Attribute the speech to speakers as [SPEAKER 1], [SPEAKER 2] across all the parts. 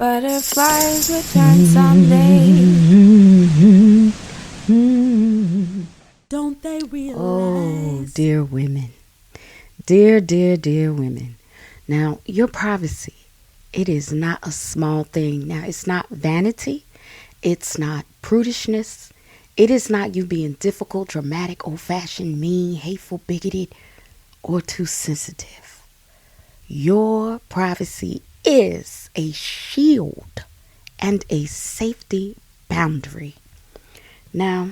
[SPEAKER 1] Butterflies return someday. Don't they realize?
[SPEAKER 2] Oh, dear women. Dear women. Now, your privacy, it is not a small thing. Now, it's not vanity. It's not prudishness. It is not you being difficult, dramatic, old-fashioned, mean, hateful, bigoted, or too sensitive. Your privacy is a shield and a safety boundary. Now,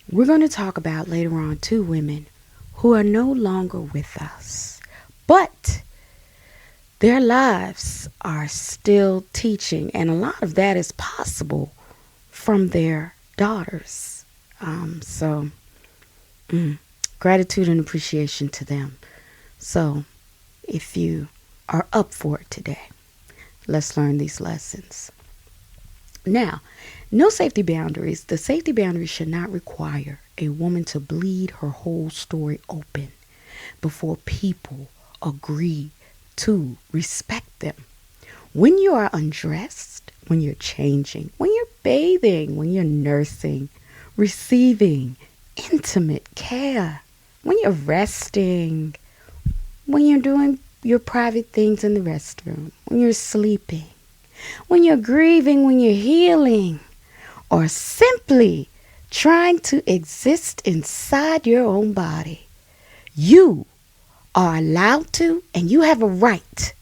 [SPEAKER 2] we're going to talk about later on two women who are no longer with us, but their lives are still teaching, and a lot of that is possible from their daughters. Gratitude and appreciation to them. So, if you are up for it today, let's learn these lessons. Now, no safety boundaries. The safety boundaries should not require a woman to bleed her whole story open before people agree to respect them. When you are undressed, when you're changing, when you're bathing, when you're nursing, receiving intimate care, when you're resting, when you're doing your private things in the restroom, when you're sleeping, when you're grieving, when you're healing, or simply trying to exist inside your own body, you are allowed to, and you have a right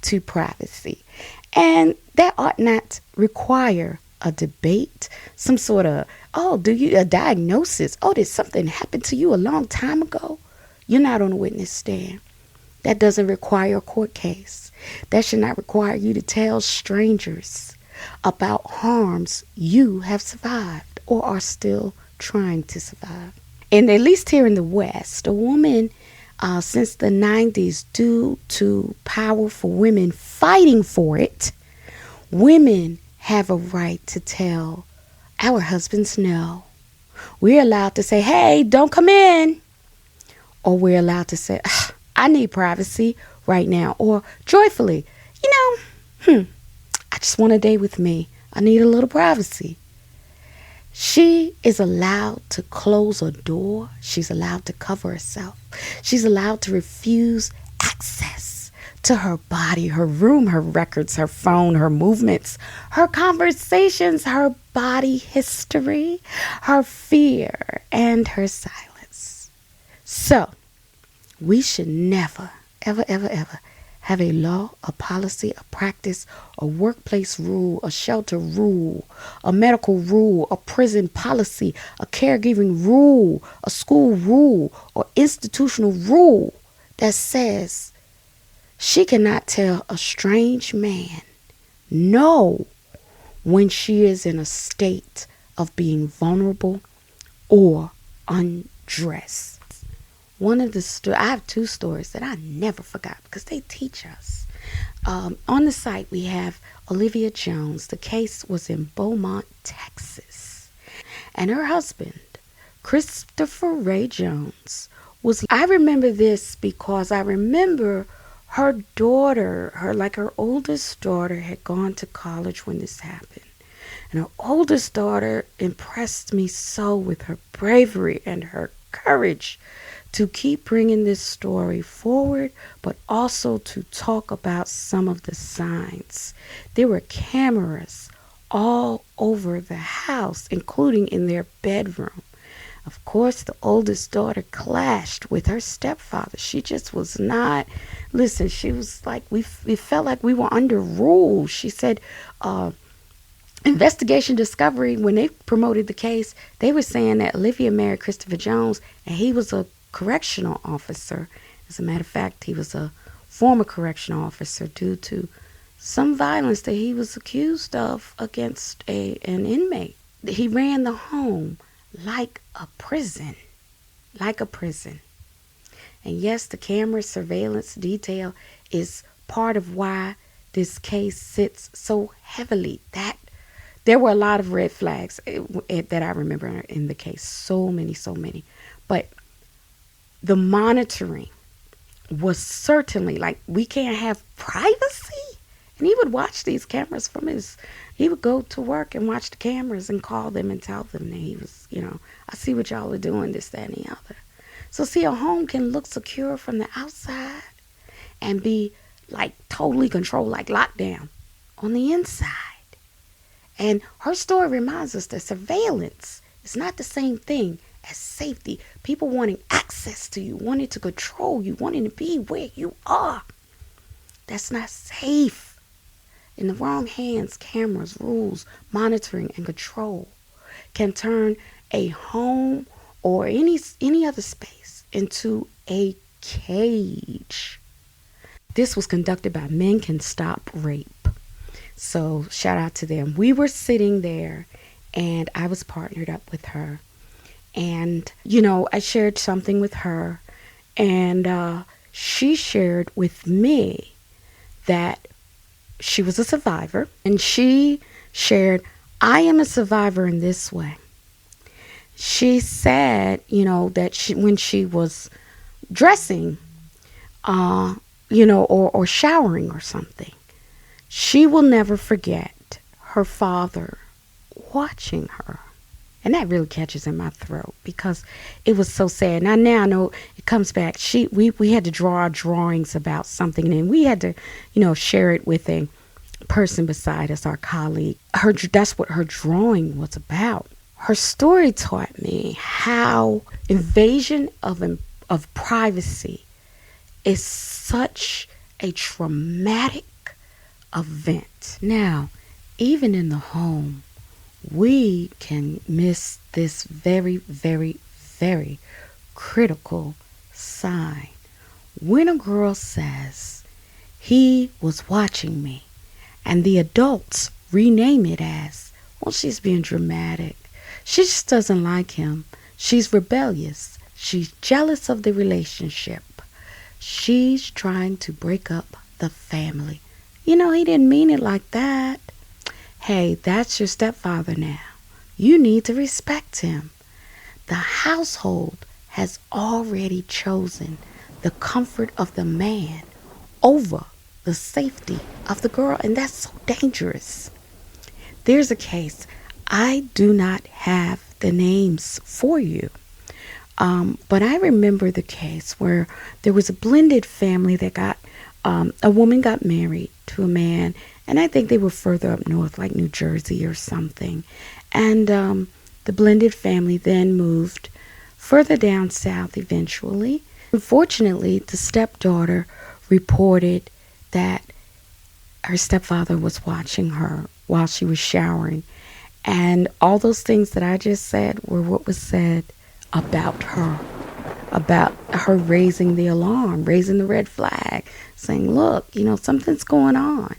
[SPEAKER 2] to privacy. And that ought not require a debate, some sort of, a diagnosis. Oh, did something happen to you a long time ago? You're not on a witness stand. That doesn't require a court case. That should not require you to tell strangers about harms you have survived or are still trying to survive. And at least here in the West, a woman since the 90s, due to powerful women fighting for it, women have a right to tell our husbands no. We're allowed to say, hey, don't come in. Or we're allowed to say, I need privacy right now. Or joyfully, I just want a day with me. I need a little privacy. She is allowed to close a door. She's allowed to cover herself. She's allowed to refuse access to her body, her room, her records, her phone, her movements, her conversations, her body history, her fear, and her silence. So, we should never, ever, ever, ever have a law, a policy, a practice, a workplace rule, a shelter rule, a medical rule, a prison policy, a caregiving rule, a school rule, or institutional rule that says she cannot tell a strange man no when she is in a state of being vulnerable or undressed. I have two stories that I never forgot because they teach us. On the site, we have Olivia Jones. The case was in Beaumont, Texas. And her husband, Christopher Ray Jones, I remember this because I remember her daughter, her oldest daughter had gone to college when this happened. And her oldest daughter impressed me so with her bravery and her courage to keep bringing this story forward, but also to talk about some of the signs. There were cameras all over the house, including in their bedroom. Of course, the oldest daughter clashed with her stepfather. She just was not, she was like, we felt like we were under rule. She said, investigation discovery, when they promoted the case, they were saying that Olivia married Christopher Jones and he was a correctional officer. As a matter of fact, he was a former correctional officer due to some violence that he was accused of against an inmate. He ran the home like a prison. And yes, the camera surveillance detail is part of why this case sits so heavily. That there were a lot of red flags that I remember in the case. So many. But the monitoring was certainly, we can't have privacy And he would watch these cameras he would go to work and watch the cameras and call them and tell them that he was, I see what y'all are doing, this, that, and the other. So see, a home can look secure from the outside and be like totally controlled, like lockdown on the inside. And her story reminds us that surveillance is not the same thing as safety. People wanting access to you, wanting to control you, wanting to be where you are. That's not safe. In the wrong hands, cameras, rules, monitoring, and control can turn a home or any other space into a cage. This was conducted by Men Can Stop Rape. So shout out to them. We were sitting there and I was partnered up with her. And, I shared something with her and she shared with me that she was a survivor. And she shared, I am a survivor in this way. She said, that when she was dressing, or showering or something, she will never forget her father watching her. And that really catches in my throat because it was so sad. Now I know it comes back. We had to draw our drawings about something, and then we had to, share it with a person beside us, our colleague. That's what her drawing was about. Her story taught me how invasion of privacy is such a traumatic event. Now, even in the home, we can miss this very, very, very critical sign. When a girl says, he was watching me, and the adults rename it as, well, she's being dramatic. She just doesn't like him. She's rebellious. She's jealous of the relationship. She's trying to break up the family. He didn't mean it like that. Hey, that's your stepfather now. You need to respect him. The household has already chosen the comfort of the man over the safety of the girl, and that's so dangerous. There's a case. I do not have the names for you, but I remember the case where there was a blended family that got, a woman got married to a man, and I think they were further up north, like New Jersey or something. And the blended family then moved further down south eventually. Unfortunately, the stepdaughter reported that her stepfather was watching her while she was showering. And all those things that I just said were what was said about her raising the alarm, raising the red flag, saying, look, something's going on.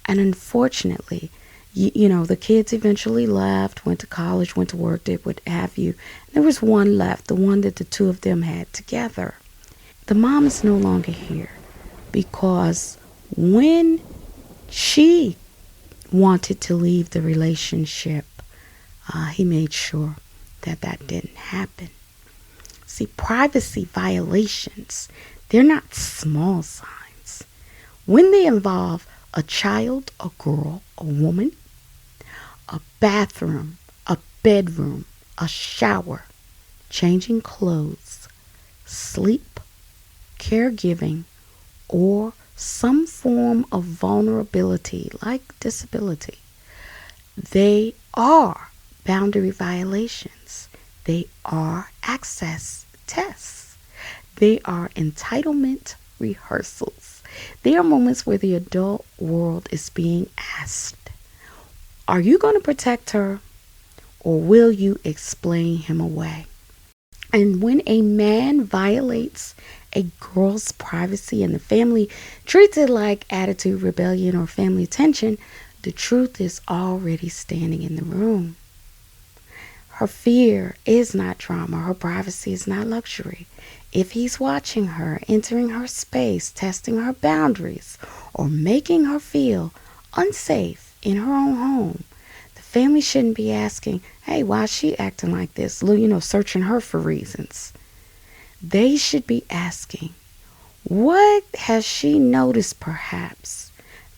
[SPEAKER 2] And unfortunately, the kids eventually left, went to college, went to work, did what have you. There was one left, the one that the two of them had together. The mom is no longer here because when she wanted to leave the relationship, he made sure that didn't happen. See, privacy violations, they're not small signs. When they involve a child, a girl, a woman, a bathroom, a bedroom, a shower, changing clothes, sleep, caregiving, or some form of vulnerability like disability, they are boundary violations. They are access tests. They are entitlement rehearsals. They are moments where the adult world is being asked, are you going to protect her or will you explain him away? And when a man violates a girl's privacy and the family treats it like attitude, rebellion, or family tension, the truth is already standing in the room. Her fear is not trauma. Her privacy is not luxury. If he's watching her, entering her space, testing her boundaries, or making her feel unsafe in her own home, the family shouldn't be asking, hey, why is she acting like this? Searching her for reasons. They should be asking, what has she noticed perhaps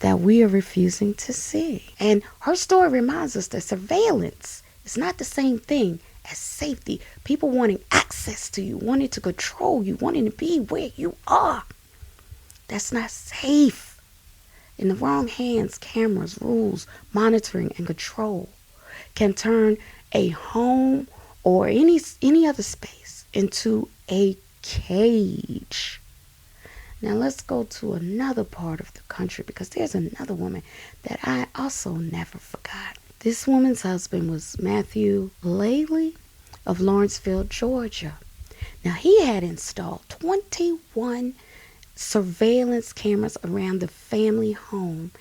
[SPEAKER 2] that we are refusing to see. And her story reminds us that surveillance is not the same thing as safety. People wanting access to you, wanting to control you, wanting to be where you are. That's not safe. In the wrong hands, cameras, rules, monitoring, and control can turn a home or any other space into a cage. Now let's go to another part of the country, because there's another woman that I also never forgot. This woman's husband was Matthew Laley of Lawrenceville, Georgia. Now he had installed 21 surveillance cameras around the family home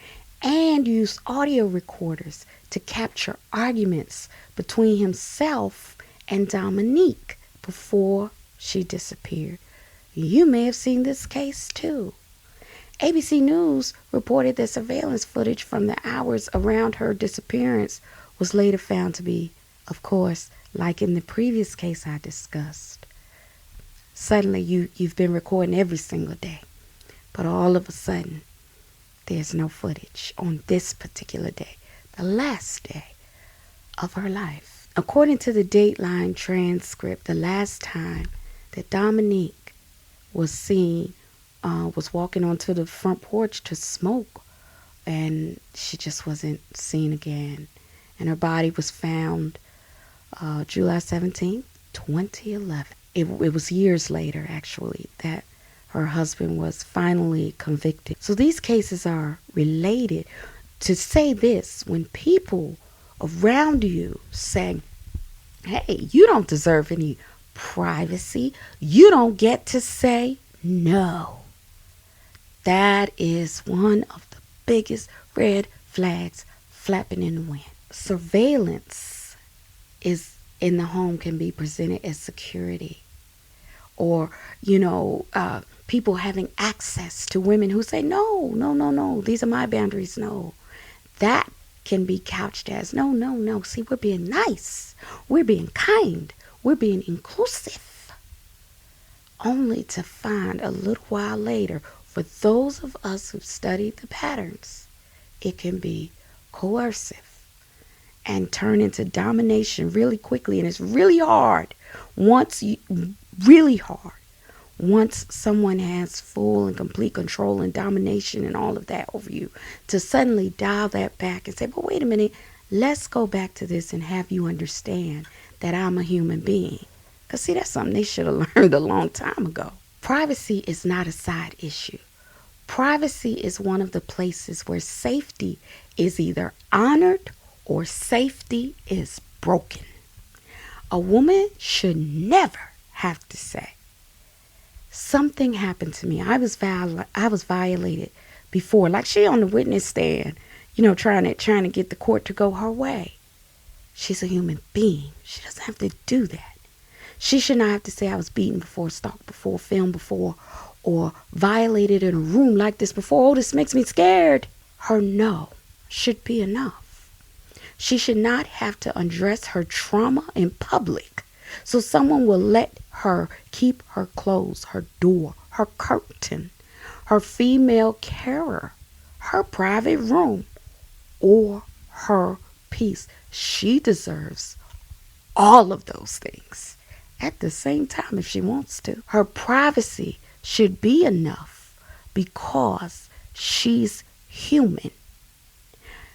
[SPEAKER 2] and used audio recorders to capture arguments between himself and Dominique before she disappeared. You may have seen this case too. ABC News reported that surveillance footage from the hours around her disappearance was later found to be, of course, like in the previous case I discussed. Suddenly you've been recording every single day, but all of a sudden there's no footage on this particular day, the last day of her life. According to the Dateline transcript, the last time that Dominique was seen was walking onto the front porch to smoke, and she just wasn't seen again. And her body was found July 17th, 2011. It was years later, actually, that her husband was finally convicted. So these cases are related. To say this, when people around you say, hey, you don't deserve any privacy, you don't get to say no, that is one of the biggest red flags flapping in the wind. Surveillance is in the home can be presented as security, or people having access to women who say no, these are my boundaries. No, that can be couched as no, see, we're being nice, we're being kind, we're being inclusive, only to find a little while later, for those of us who've studied the patterns, it can be coercive and turn into domination really quickly. And it's really hard once someone has full and complete control and domination and all of that over you, to suddenly dial that back and say, but wait a minute, let's go back to this and have you understand that I'm a human being. Because see, that's something they should have learned a long time ago. Privacy is not a side issue. Privacy is one of the places where safety is either honored or safety is broken. A woman should never have to say, something happened to me. I was violated before. Like she on the witness stand, trying to get the court to go her way. She's a human being. She doesn't have to do that. She should not have to say I was beaten before, stalked before, filmed before, or violated in a room like this before. Oh, this makes me scared. Her no should be enough. She should not have to undress her trauma in public so someone will let her keep her clothes, her door, her curtain, her female carer, her private room, or her peace. She deserves all of those things at the same time if she wants to. Her privacy should be enough because she's human.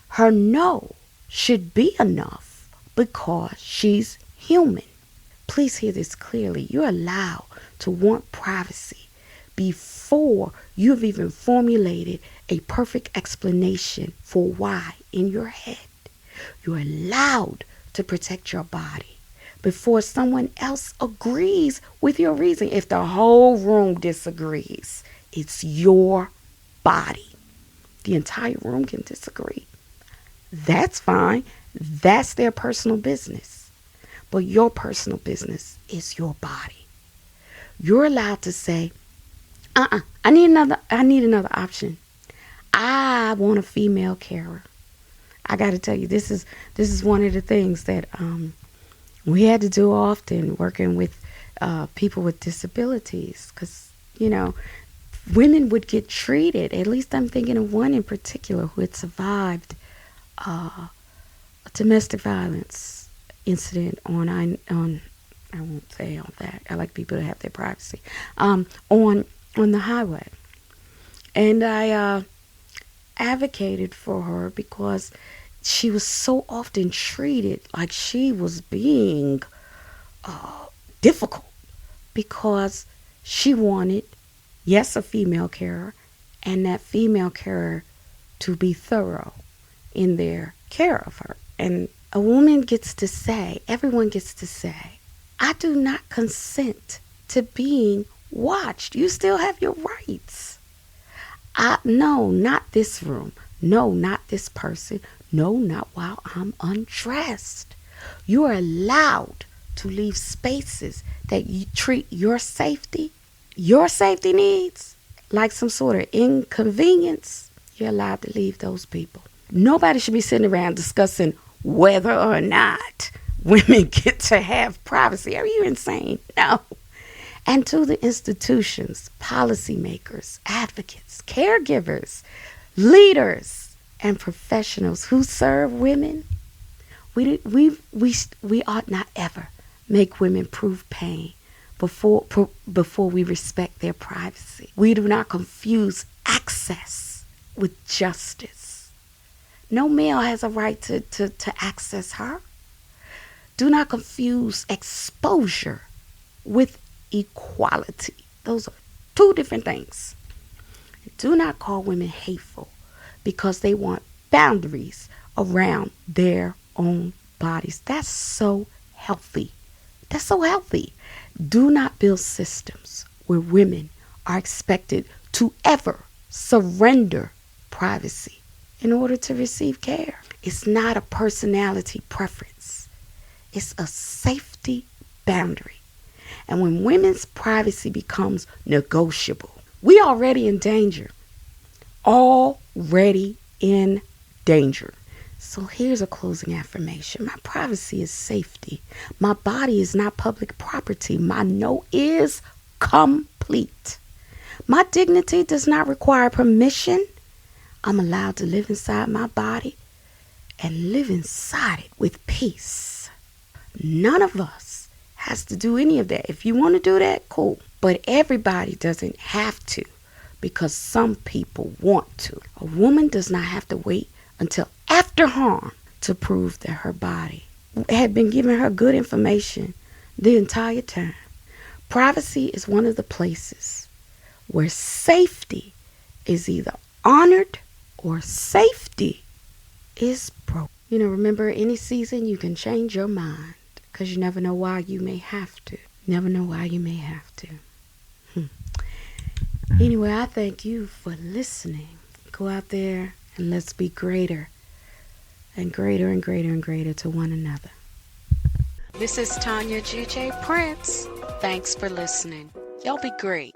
[SPEAKER 2] Her no should be enough because she's human. Please hear this clearly. You're allowed to want privacy before you've even formulated a perfect explanation for why in your head. You're allowed to protect your body before someone else agrees with your reason. If the whole room disagrees, it's your body. The entire room can disagree. That's fine. That's their personal business. But your personal business is your body. You're allowed to say, I need another option. I want a female carer. I got to tell you, this is one of the things that we had to do often working with people with disabilities, because women would get treated. At least I'm thinking of one in particular who had survived a domestic violence incident on I won't say on that. I like people to have their privacy. On the highway, and I advocated for her because she was so often treated like she was being difficult because she wanted, yes, a female carer, and that female carer to be thorough in their care of her. And a woman gets to say, everyone gets to say, I do not consent to being watched. You still have your rights. No, not this room. No, not this person. No, not while I'm undressed. You are allowed to leave spaces that you treat your safety needs, like some sort of inconvenience. You're allowed to leave those people. Nobody should be sitting around discussing whether or not women get to have privacy. Are you insane? No. And to the institutions, policymakers, advocates, caregivers, leaders, and professionals who serve women, we ought not ever make women prove pain before we respect their privacy. We do not confuse access with justice. No male has a right to access her. Do not confuse exposure with equality. Those are two different things. Do not call women hateful because they want boundaries around their own bodies. That's so healthy. That's so healthy. Do not build systems where women are expected to ever surrender privacy in order to receive care. It's not a personality preference. It's a safety boundary. And when women's privacy becomes negotiable, we already in danger. Already in danger. So here's a closing affirmation. My privacy is safety. My body is not public property. My no is complete. My dignity does not require permission. I'm allowed to live inside my body and live inside it with peace. None of us has to do any of that. If you want to do that, cool. But everybody doesn't have to because some people want to. A woman does not have to wait until after harm to prove that her body had been giving her good information the entire time. Privacy is one of the places where safety is either honored or safety is broke. Remember, any season you can change your mind because you never know why you may have to. Never know why you may have to. Anyway, I thank you for listening. Go out there and let's be greater and greater and greater and greater to one another. This is Tanya G.J. Prince. Thanks for listening. Y'all be great.